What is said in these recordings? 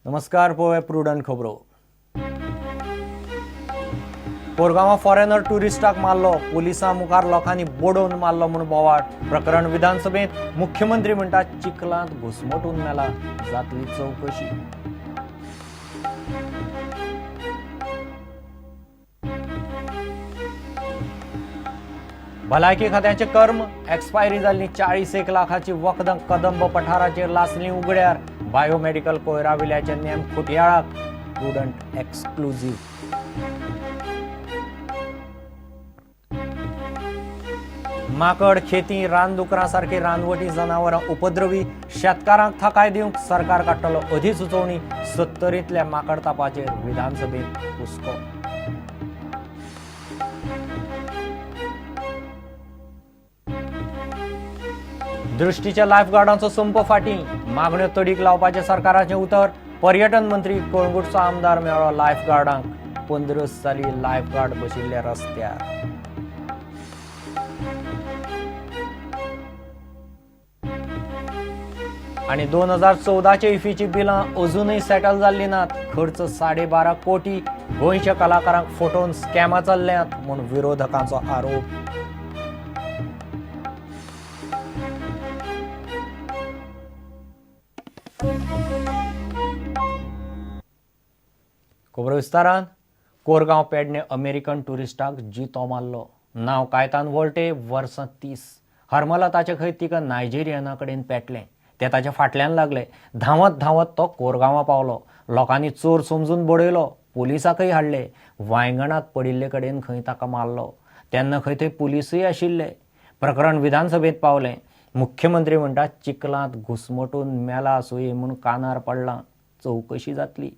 नमस्कार, पळय प्रुडंट खबरो. कोरगांवां फॉरेनर टुरिस्टाक मारलो, पुलिसां मुखार लोकांनी बोडोवन मारलो म्हूण बोवाळ. प्रकरण विधानसभेत मुख्यमंत्री म्हणटात चिखलांत घुसमटून मेला, जातली चवकशी. भलायकी खात्याचे कर्म एक्सपायरी जाल्ली 41 लाखाची वखदां कदंब पठाराचेर लासली उगड्यार. बायोमेडिकल कोयरा विल्याचे नेम खुटयाळाक. Prudent exclusive. माकड, खेती, रानदुकरां सारखी रानवटी जनावरां उपद्रवी. शेतकारांक थाकाय दिवंक सरकार काडटलो अधिसुचोवणी. 70तल्या माकड तापाचेर विधानसभेत हुस्को. दृष्टीच्या लायफगार्डांचो संप फाटी. मागण्यो तडीक लावपाचे सरकाराचे उतर. पर्यटन मंत्री कळंगूटचो आमदार मेळ्ळो लायफगार्डांक. 15 साली लायफगार्ड बशिल्ले रस्त्यार. आणि 2014चे इफीची बिलां अजूनही सेटल जाल्ली नात. खर्च 12.5 कोटी. गोंयच्या कलाकारांक फटोवन स्कॅमां चल्ल्यात म्हूण विरोधकांचो आरोप. खबर विस्तारान. कोरगांव पेडणे अमेरिकन टुरिस्टाक जितो मारलो. नांव कायतान वोल्टे, वर्स 30. हरमला ताचे खंय तिका नायजेरियना कडेन पेटलें. ते ताच्या फाटल्यान लागले. धांवत धांवत तो कोरगांवां पावलो. लोकांनी चोर समजून बडयलो. पुलिसाकय हाडले. वांयगणात पडिल्ले कडेन खंय ताका मारलो. तेन्ना खंय थंय पुलिसूय आशिल्ले. प्रकरण विधानसभेत पावलें. मुख्यमंत्री म्हणटात चिखलांत घुसमटून मेला आसूं म्हूण कानार पडलां. चवकशी जातली.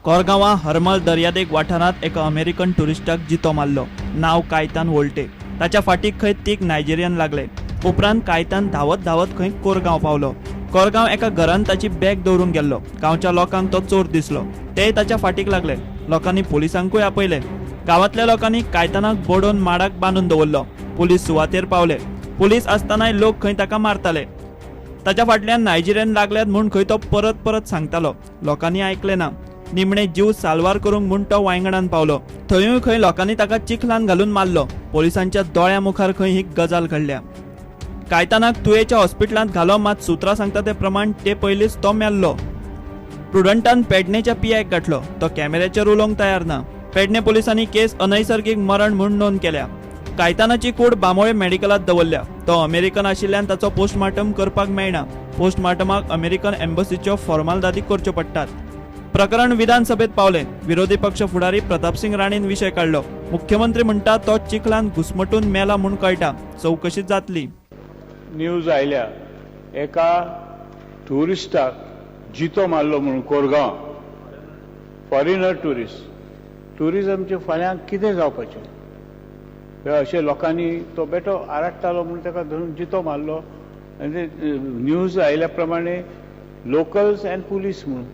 कोरगांवा हरमल दर्यादेग वाठारांत एका अमेरिकन टुरिस्टाक जितो मारलो. नांव कायतान वोल्टे. ताच्या फाटीक खंय तीग नायजेरियन लागले. उपरांत कायतान धांवत धांवत खंय कोरगांव पावलो. कोरगांव एका घरान ताची बॅग दवरून गेल्लो. गांवच्या लोकांक तो चोर दिसलो. ते ताच्या फाटीक लागले. लोकांनी पुलिसांकूय आपयले. गांवांतल्या लोकांनी कायतानाक बोडोवन माडाक बांदून दवरलो. पुलीस सुवातेर पावले. पुलीस आसतनाय लोक खंय ताका मारताले. ताच्या फाटल्यान नायजेरियन लागल्यात म्हूण खंय तो परत परत सांगतालो. लोकांनी आयकले ना. निमणे जीव साल्वार करूंक म्हूण तो वांयगणान पावलो. थंयूय खंय लोकांनी ताका चिखलान घालून मारलो. पुलिसांच्या दोळ्या मुखार खंय ही गजाल घडल्या. कायतानाक तुयेच्या हॉस्पिटलांत घालो, मात सुत्रां सांगता ते प्रमाण ते पयलींच तो मेल्लो. प्रुडंटान पेडणेच्या पियाक गाठलो. तो कॅमेऱ्याचेर उलोवंक तयार ना. पेडणे पुलिसांनी केस अनैसर्गीक मरण म्हूण नोंद केल्या. कायतानाची कूड बांबोळे मेडिकलांत दवरल्या. तो अमेरिकन आशिल्ल्यान ताचो पोस्टमार्टम करपाक मेळना. पोस्टमार्टमाक अमेरिकन एम्बसीच्यो फॉर्मालिटी करच्यो पडटात. प्रकरण विधानसभेत पावले. विरोधी पक्ष फुडारी प्रतापसिंग राणेन विशय काढलो. मुख्यमंत्री म्हणटा तो चिखलान घुसमटून मेला म्हूण कळटा. चवकशी जातली. न्यूज आयल्या एका टुरिस्टाक जितो मारलो म्हणून कोरगांव. फॉरेनर टुरिझमचे फाल्यां कितें जावपाचें अशें लोकांनी तो बेटो आराडटालो म्हणून ताका धरून जितो मारलो. आनी न्यूज आयल्या प्रमाणे लोकल्स अँड पुलीस म्हणून.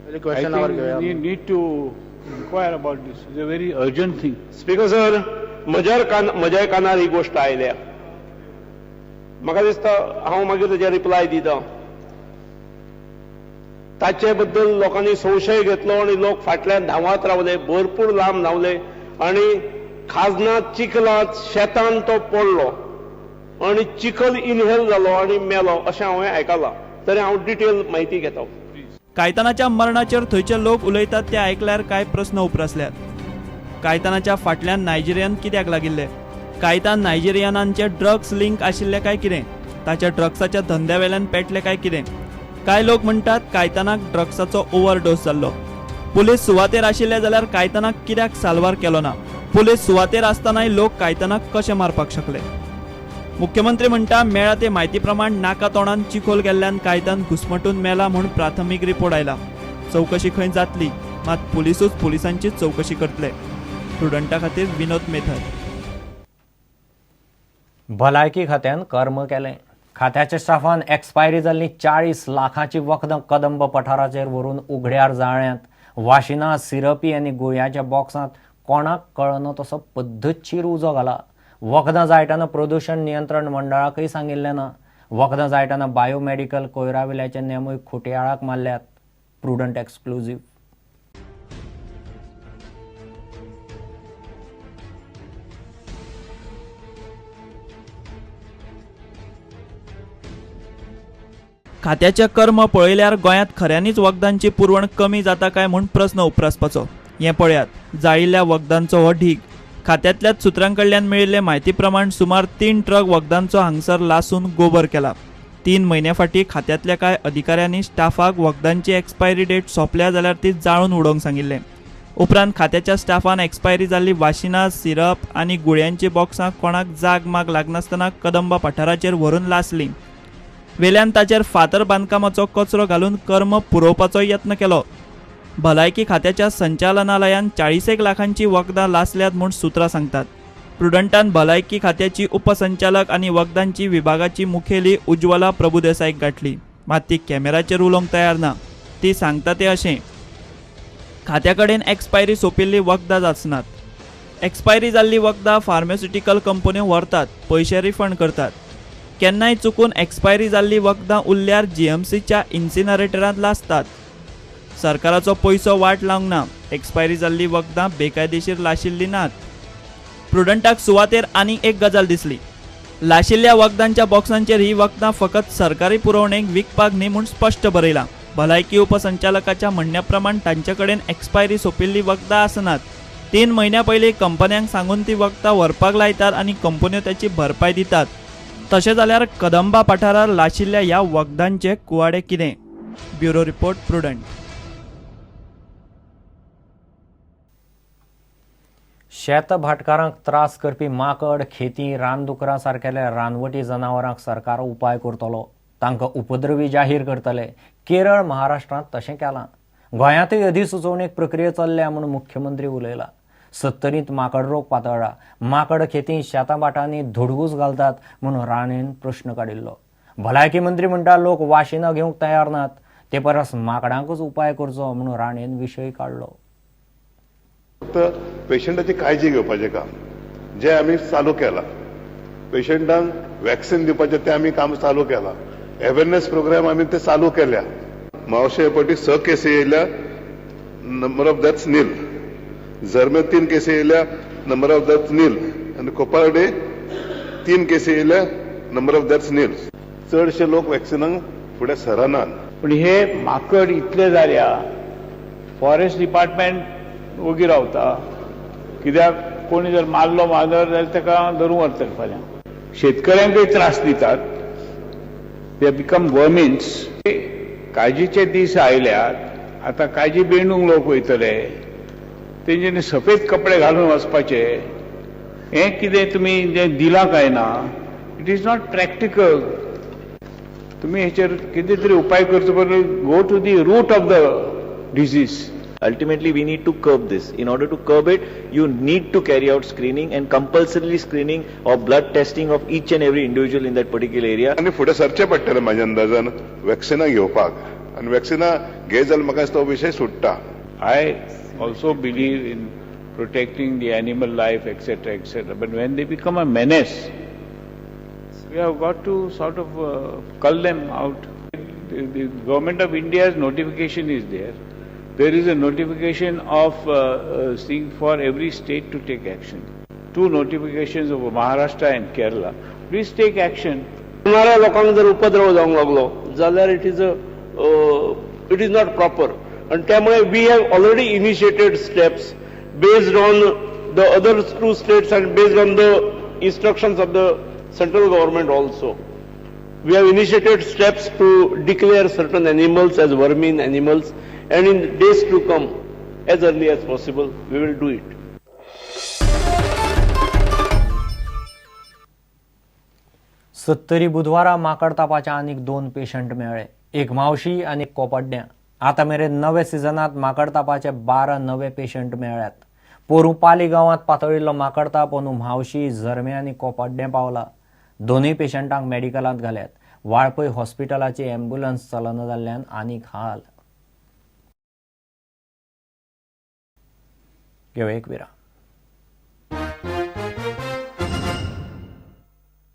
I think we need to inquire about this. It's a very urgent thing. Speaker sir, म्हज्या कानार ही गोष्ट आयल्या. म्हाका दिसता हांव मागीर ताचेर रिप्लाय दिता. ताचे बद्दल लोकांनी संशय घेतलो आनी लोक फाटल्यान धांवत रावले. भरपूर लांब धांवले आनी खाजनात चिखलात शेतान तो पडलो आनी चिखल इनहेल जालो आनी मेलो अशें हांवें आयकलां. तरी हांव डिटेल म्हायती घेता. कायतानाच्या मरणाचेर थंयचे लोक उलयतात ते आयकल्यार कांय प्रस्न उपरासल्यात. कायतानाच्या फाटल्यान नायजेरियन कित्याक लागिल्ले? कायतान नायजेरियनांचे ड्रग्स लिंक आशिल्ले काय कितें? ताच्या ड्रग्साच्या धंद्यावेल्यान पेटले काय कितें? कांय लोक म्हणटात कायतानाक ड्रग्साचो ओव्हरडोस जाल्लो. पुलीस सुवातेर आशिल्ले जाल्यार कायतानाक कित्याक साल्वार केलो ना? पुलीस सुवातेर आसतनाय लोक कायतानाक कशे मारपाक शकले? मुख्यमंत्री म्हणटा मेळ्ळा ते म्हायती प्रमाण नाका तोंडान चिखोल गेल्ल्यान कायतान घुसमटून मेला म्हूण प्राथमीक रिपोर्ट आयला. चवकशी खंय जातली, मात पुलिसूच पुलिसांची चवकशी करतले. स्टुडंटा खातीर विनोद मेथर. भलायकी खात्यान कर्म केलें. खात्याच्या स्टाफान एक्सपायरी जाल्ली 40 लाखाची वखदां कदंब पठाराचेर व्हरून उगड्यार जाळ्यांत. वाशिना, सिरपी आनी गुळयाच्या बॉक्सांत कोणाक कळना तसो पद्दतशीर उजो घाला. वखदां जायतना प्रदूषण नियंत्रण मंडळाकय सांगिल्लें ना. वखदां जायतना बायोमेडिकल कोयरावेल्याचे नेमूय खोट्याळाक मारल्यात. Prudent exclusive. खात्याचे कर्म पळयल्यार गोंयांत खऱ्यांनीच वखदांची पुरवण कमी जाता काय म्हूण प्रस्न उपरासपाचो. हें पळयात. जाळिल्ल्या वखदांचो हो ढीग. खात्यांतल्याच सुत्रांकडल्यान मेळिल्ले म्हायती प्रमाण सुमार 3 ट्रक वखदांचो हांगसर लासून गोबर केला. 3 म्हयन्या फाटीं खात्यांतल्या कांय अधिकाऱ्यांनी स्टाफाक वखदांची एक्सपायरी डेट सोंपल्या जाल्यार ती जाळून उडोवंक सांगिल्लें. उपरांत खात्याच्या स्टाफान एक्सपायरी जाल्ली वाशिनां, सिरप आनी गुळयांची बॉक्सां कोणाक जाग माग लागनासतना कदंबा पठाराचेर व्हरून लासलीं. वेल्यान ताचेर फातर बांदकामाचो कचरो घालून कर्म पुरोवपाचो यत्न केलो. भलायकी खात्याच्या संचालनालयान 40 लाखांची वखदां लासल्यात म्हूण सुत्रां सांगतात. प्रुडंटान भलायकी खात्याची उपसंचालक आनी वखदांची विभागाची मुखेली उज्वला प्रभुदेसाईक गाठली. मात ती कॅमेराचेर उलोवंक तयार ना. ती सांगता ते अशें, खात्या कडेन एक्सपायरी सोंपिल्ली वखदां आसनात. एक्सपायरी जाल्ली वखदां फार्मास्युटिकल कंपन्यो व्हरतात, पयशे रिफंड करतात. केन्नाय चुकून एक्सपायरी जाल्ली वखदां उरल्यार GMCच्या इन्सिनरेटरांत लासतात. सरकाराचो पयसो वाट लावंक ना. एक्सपायरी जाल्ली वखदां बेकायदेशीर लाशिल्ली नात. प्रुडंटाक सुवातेर आनीक एक गजाल दिसली. लाशिल्ल्या वखदांच्या बॉक्सांचेर ही वखदां फकत सरकारी पुरवणेक विकपाक न्ही म्हूण स्पश्ट बरयलां. भलायकी उपसंचालकाच्या म्हणण्या प्रमाण तांचे कडेन एक्सपायरी सोंपिल्ली वखदां आसनात. 3 म्हयन्या पयलीं कंपन्यांक सांगून ती वखदां व्हरपाक लायतात आनी कंपन्यो त्याची भरपाय दितात. तशें जाल्यार कदंबा पठारार लाशिल्ल्या ह्या वखदांचे कुवाडे कितें? Bureau report, prudent. शेत भाटकारांक त्रास करपी माकड, खेती, रानदुकरां सारकेल्या रानवटी जनावरांक सरकार उपाय करतलो. तांकां उपद्रवी जाहीर करतले. केरळ, महाराष्ट्रांत तशें केलां. गोंयांतय अधिसुचोवणेक प्रक्रिया चल्ल्या म्हूण मुख्यमंत्री उलयला. 70त माकड रोग पातळ्ळा. माकड खेतीं शेतां भाटांनी धुडगूस घालतात म्हूण राणेन प्रश्न काडिल्लो. भलायकी मंत्री म्हणटा लोक वाशिनां घेवंक तयार नात. ते परस माकडांकूच उपाय करचो म्हूण राणेन विशय काडलो. फक्त पेशंटाची काळजी घेवपाचें काम जें आमी चालू केलां. पेशंटांक वॅक्सिन दिवपाचें तें आमी काम चालू केलां. अवेरनेस प्रोग्राम आमी ते चालू केल्या. मावशे फावटी 6 केसी येयल्या, नंबर ऑफ डेथ्स नील. झरमे 3 केसी येयल्या, नंबर ऑफ डेथ्स नील. आनी कोपारडे 3 केसी येयल्या, नंबर ऑफ डेथ्स नील. चडशे लोक वॅक्सिनाक फुडें सरनात. पण हे माकड इतले जाल्या फॉरेस्ट डिपार्टमेंट ओगी रावता. कित्याक कोणी जर मारलो जाल्यार ताका धरून व्हरतले फाल्यां. शेतकऱ्यांकय त्रास दितात. They become vermins. काळजीचे दीस आयल्यात. आतां काळजी बेंडूंक लोक वयतले. तेंच्यांनी सफेद कपडे घालून वचपाचे. हें कितें तुमी जें दिलां काय ना, इट इज नॉट प्रॅक्टिकल. तुमी हेचेर कितें तरी उपाय करचो पडटलो. Go to the root of the disease. Ultimately, we need to curb this. In order to curb it, you need to carry out screening and compulsorily screening or blood testing of each and every individual in that particular area. आनी फुडें सरचें पडटलें म्हाज्या अंदाजान वॅक्सिनां घेवपाक. आनी वॅक्सिनां घे जाल्यार म्हाका तो विशय सुट्टा. I also believe in protecting the animal life, etc., etc. But when they become a menace, we have got to sort of cull them out. The government of India's notification is there. There is a notification of seeing for every state to take action. 2 notifications of Maharashtra and Kerala. Please take action. येणाऱ्या लोकांक जर उपद्रव जावंक लागलो जाल्यार it is not proper. आणि त्यामुळे we have already initiated steps based on the other 2 states and based on the instructions of the central government also. We have initiated steps to declare certain animals as vermin animals, and in days to come, as early as possible, we will do it. सत्तरी बुधवारा माकड तापाचे आनीक 2 patient मेळ्ळे. एक मावशी आनी एक कोपड्ड्यां. आतां मेरेन नवे सिजनांत माकड तापाचे 12 नवे पेशंट मेळ्ळ्यात. पोरूं पाली गांवांत पातळिल्लो माकड ताप अंदू मावशी, झरमे आनी कोपड्डें पावला. दोनूय पेशंटांक मेडिकलांत घाल्यात. वाळपय हॉस्पिटलाची एम्ब्युलन्स चलना जाल्ल्यान आनीक हाल. घेऊ एक विराम.